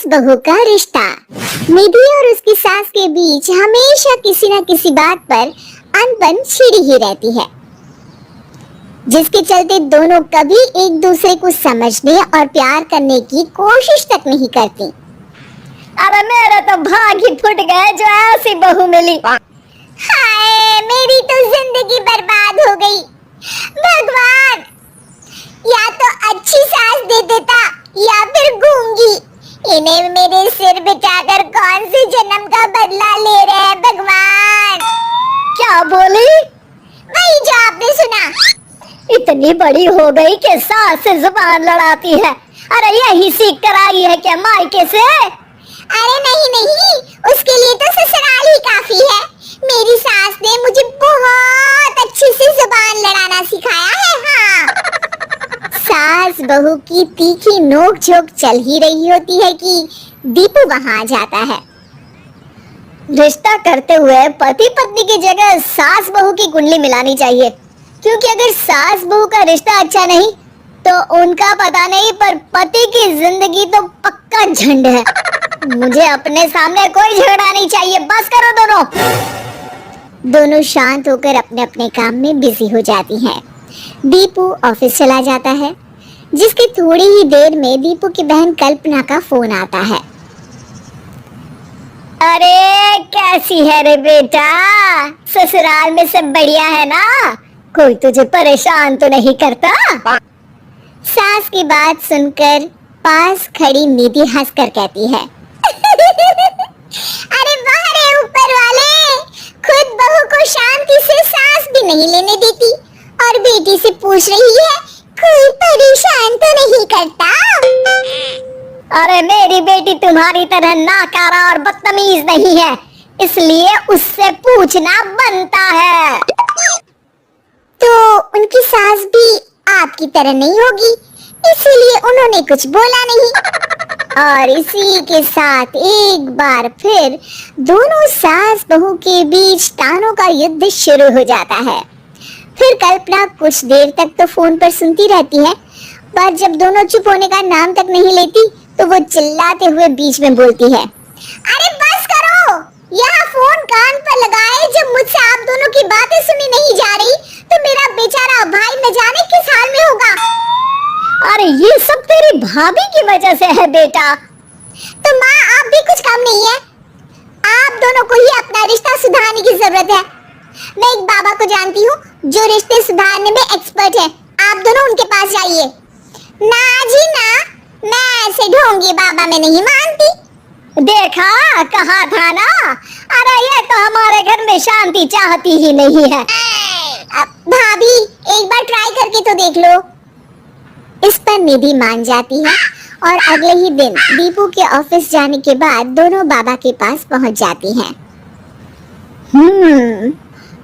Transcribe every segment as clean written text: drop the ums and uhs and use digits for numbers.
बहू का रिश्ता। निधि और उसकी सास के बीच हमेशा किसी न किसी बात पर अनबन छिड़ी ही रहती है, जिसके चलते दोनों कभी एक दूसरे को समझने और प्यार करने की कोशिश तक नहीं करती। अरे मेरे तो भाग ही फुट गए जो ऐसी बहू मिली। हाय, मेरी तो जिंदगी बर्बाद हो गई। भगवान, या तो अच्छी सास दे देता या फिर गूंगी। इन्हें मेरे सिर बिठाकर कौन से जन्म का बदला ले रहे हैं भगवान। क्या बोली? वही जो आपने सुना। इतनी बड़ी हो गई कि सास से जुबान लड़ाती है। अरे यही सीख कर आई है क्या मायके से? अरे नहीं नहीं, उसके लिए तो ससुराल ही काफी है। मेरी सास ने मुझे बहुत अच्छे से जुबान लड़ाना सिखाया है। हाँ, सास बहू की तीखी नोक झोंक चल ही रही होती है कि दीपू वहां आ जाता है। रिश्ता करते हुए पति पत्नी की जगह सास बहू की कुंडली मिलानी चाहिए, क्योंकि अगर सास बहू का रिश्ता अच्छा नहीं तो उनका पता नहीं, पर पति की जिंदगी तो पक्का झंड है। मुझे अपने सामने कोई झगड़ा नहीं चाहिए। बस करो दोनों। दोनों शांत होकर अपने अपने काम में बिजी हो जाती हैं। दीपू ऑफिस चला जाता है, जिसके थोड़ी ही देर में दीपू की बहन कल्पना का फोन आता है। अरे कैसी है रे बेटा? ससुराल में सब बढ़िया है ना? कोई तुझे परेशान तो नहीं करता? सास की बात सुनकर पास खड़ी निधि हंसकर कहती है, अरे वाह रे ऊपर वाले, खुद बहू को शांति से सांस भी नहीं लेने देती और बेटी से पूछ रही है कोई परेशान तो नहीं करता। अरे मेरी बेटी तुम्हारी तरह नाकारा और बदतमीज नहीं है, इसलिए उससे पूछना बनता है। तो उनकी सास भी आपकी तरह नहीं होगी, इसीलिए उन्होंने कुछ बोला नहीं। और इसी के साथ एक बार फिर दोनों सास बहू के बीच तानों का युद्ध शुरू हो जाता है। फिर कल्पना कुछ देर तक तो फोन पर सुनती रहती है, पर जब दोनों चुप होने का नाम तक नहीं लेती तो वो चिल्लाते हुए बीच में बोलती है, अरे बस करो, यहाँ फोन कान पर लगाए। जब मुझसे आप दोनों की बातें सुनी नहीं जा रही तो मेरा बेचारा भाई न जाने किस हाल में होगा। अरे ये सब तेरी भाभी की वजह से है बेटा। तो माँ, आप भी कुछ कम नहीं है। आप दोनों को ही अपना रिश्ता सुधारने की जरूरत है। मैं एक बाबा को जानती हूँ जो रिश्ते सुधारने में एक्सपर्ट है। आप दोनों उनके पास जाइए। ना जी ना, मैं ऐसे ढोंगी बाबा में नहीं मानती। देखा, कहा था ना। अरे ये तो हमारे घर में शांति चाहती ही नहीं है। भाभी, एक बार ट्राई करके तो देख लो। इस पर निधि मान जाती है और अगले ही दिन दीपू के ऑफिस जाने के बाद दोनों बाबा के पास पहुंच जाती हैं।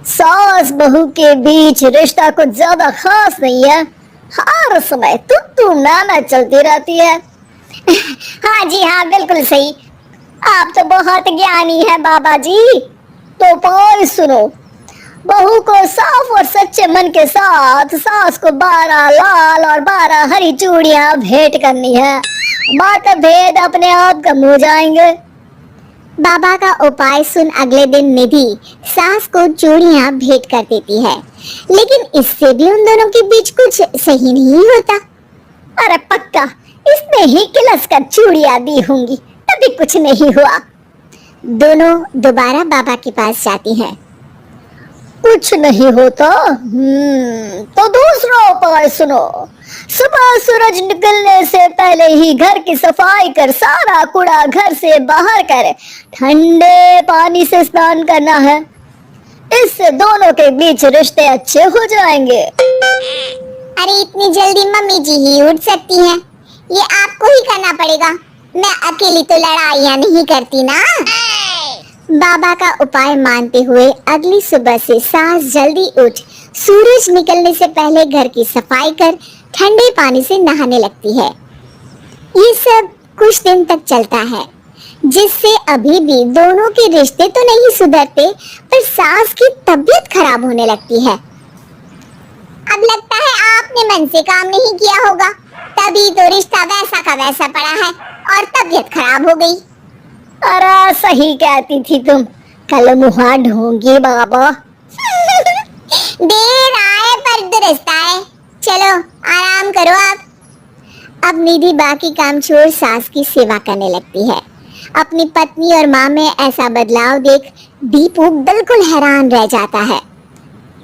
सास बहू के बीच रिश्ता कुछ ज्यादा खास नहीं है। हर समय तू मैं चलती रहती है। हाँ जी हाँ, बिल्कुल सही। आप तो बहुत ज्ञानी है बाबा जी। तो पाई सुनो, बहू को साफ और सच्चे मन के साथ सास को 12 लाल और 12 हरी चूड़ियां भेंट करनी है। बाकी भेद अपने आप कम हो जाएंगे। बाबा का उपाय सुन अगले दिन निधि सास को चूड़ियां भेंट कर देती है, लेकिन इससे भी उन दोनों के बीच कुछ सही नहीं होता। अरे पक्का इसने ही किलस कर चूड़ियां दी होंगी, तभी कुछ नहीं हुआ। दोनों दोबारा बाबा के पास जाती हैं। कुछ नहीं होता। तो दूसरा उपाय सुनो। सुबह सूरज निकलने से पहले ही घर की सफाई कर सारा कूड़ा घर से बाहर कर ठंडे पानी से स्नान करना है। इससे दोनों के बीच रिश्ते अच्छे हो जाएंगे। अरे इतनी जल्दी मम्मी जी ही उठ सकती हैं? ये आपको ही करना पड़ेगा। मैं अकेली तो लड़ाइयाँ नहीं करती ना। बाबा का उपाय मानते हुए अगली सुबह से सास जल्दी उठ सूरज निकलने से पहले घर की सफाई कर ठंडे पानी से नहाने लगती है। ये सब कुछ दिन तक चलता है, जिससे अभी भी दोनों के रिश्ते तो नहीं सुधरते, पर सास की तबीयत खराब होने लगती है। अब लगता है आपने मन से काम नहीं किया होगा, तभी तो रिश्ता वैसा का वैसा पड़ा है और तबीयत खराब हो गई। अरे सही कहती थी तुम, कल मुहा ढूंढी बाबा। देर आए पर दुरुस्त आए। चलो आराम करो आप। अब निधि बाकी काम छोड़ सास की सेवा करने लगती है। अपनी पत्नी और माँ में ऐसा बदलाव देख दीपू बिल्कुल हैरान रह जाता है।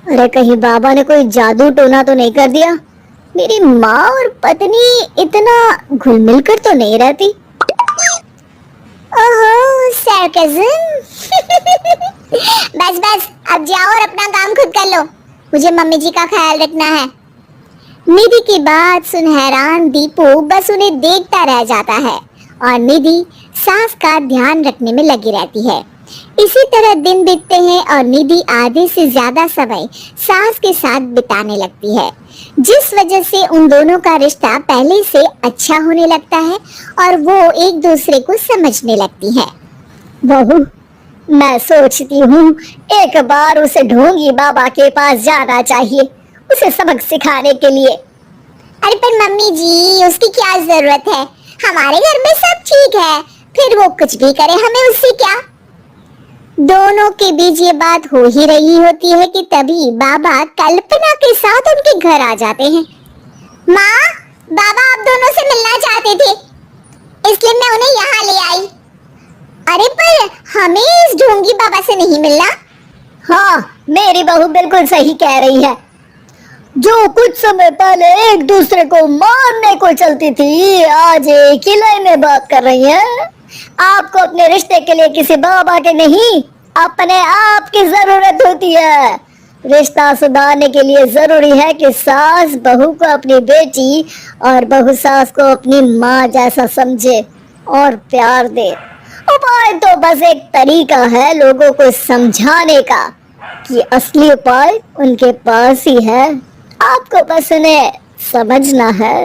अरे कहीं बाबा ने कोई जादू टोना तो नहीं कर दिया? मेरी माँ और पत्नी इतना घुल मिल कर तो नहीं रहती। ओहो सरकज़म। बस बस अब जाओ और अपना काम खुद कर लो, मुझे मम्मी जी का ख्याल रखना है। निधि की बात सुन हैरान दीपू बस उन्हें देखता रह जाता है और निधि सास का ध्यान रखने में लगी रहती है। इसी तरह दिन बीतते हैं और निधि आधे से ज्यादा समय सास के साथ बिताने लगती है, जिस वजह से उन दोनों का रिश्ता पहले से अच्छा होने लगता है और वो एक दूसरे को समझने लगती है। बहू, मैं सोचती हूँ एक बार उसे ढोंगी बाबा के पास जाना चाहिए, उसे सबक सिखाने के लिए। अरे पर मम्मी जी उसकी क्या जरूरत है, हमारे घर में सब ठीक है, फिर वो कुछ भी करे हमें उससे क्या। दोनों के बीच ये बात हो ही रही होती है कि तभी बाबा कल्पना के साथ उनके घर आ जाते हैं। माँ, बाबा आप दोनों से मिलना चाहते थे, इसलिए मैं उन्हें यहाँ ले आई। अरे पर हमें इस ढोंगी बाबा से नहीं मिलना। हाँ, मेरी बहू बिल्कुल सही कह रही है। जो कुछ समय पहले एक दूसरे को मारने को चलती थी, आज एक ही लाइन में बात कर रही है। आपको अपने रिश्ते के लिए किसी बाबा के नहीं, अपने आप की जरूरत होती है। रिश्ता सुधारने के लिए जरूरी है कि सास बहू को अपनी बेटी और बहू सास को अपनी माँ जैसा समझे और प्यार दे। उपाय तो बस एक तरीका है लोगों को समझाने का कि असली उपाय उनके पास ही है, आपको बस उन्हें समझना है।